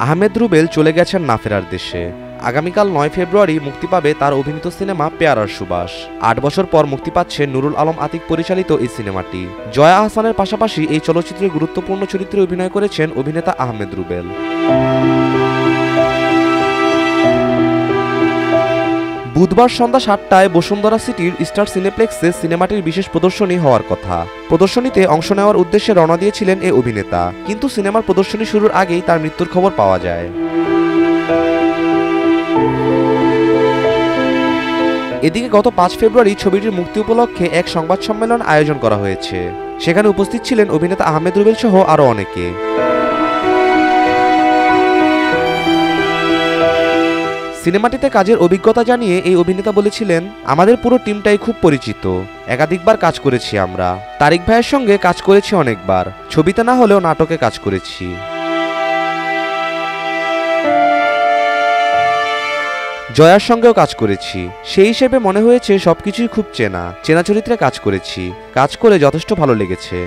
আহমেদ রুবেল চলে গেছেন না ফেরার দেশে। আগামীকাল 9 ফেব্রুয়ারি মুক্তি পাবে তার অভিনীত সিনেমা পেয়ারার সুবাস। 8 বছর পর মুক্তি পাচ্ছে নুরুল আলম আতিক পরিচালিত এই সিনেমাটি। জয়া আহসানের পাশাপাশি এই চলচ্চিত্রে গুরুত্বপূর্ণ চরিত্রে অভিনয় করেছেন অভিনেতা আহমেদ রুবেল। বুধবার সন্ধ্যা 7টায় বসুন্ধরা সিটির স্টার সিনেপ্লেক্সে সিনেমাটির বিশেষ প্রদর্শনী হওয়ার কথা। প্রদর্শনীতে অংশ নেওয়ার উদ্দেশ্যে রওনা দিয়েছিলেন এই অভিনেতা, কিন্তু সিনেমার প্রদর্শনী শুরুর আগেই তার মৃত্যুর খবর পাওয়া যায়। এদিকে গত 5 ফেব্রুয়ারি ছবিটির মুক্তি উপলক্ষে এক সংবাদ সম্মেলন আয়োজন করা হয়েছে। সেখানে উপস্থিত ছিলেন অভিনেতা আহমেদ রুবেল সহ আরও অনেকে। সিনেমাটিতে কাজের অভিজ্ঞতা জানিয়ে এই অভিনেতা বলেছিলেন, আমাদের পুরো টিমটাই খুব পরিচিত, একাধিকবার কাজ করেছি আমরা। তারিক ভাইয়ের সঙ্গে কাজ করেছি অনেকবার, ছবিতে না হলেও নাটকে কাজ করেছি। জয়ার সঙ্গেও কাজ করেছি, সেই হিসেবে মনে হয়েছে সবকিছুই খুব চেনা চরিত্রে কাজ করেছি, কাজ করে যথেষ্ট ভালো লেগেছে।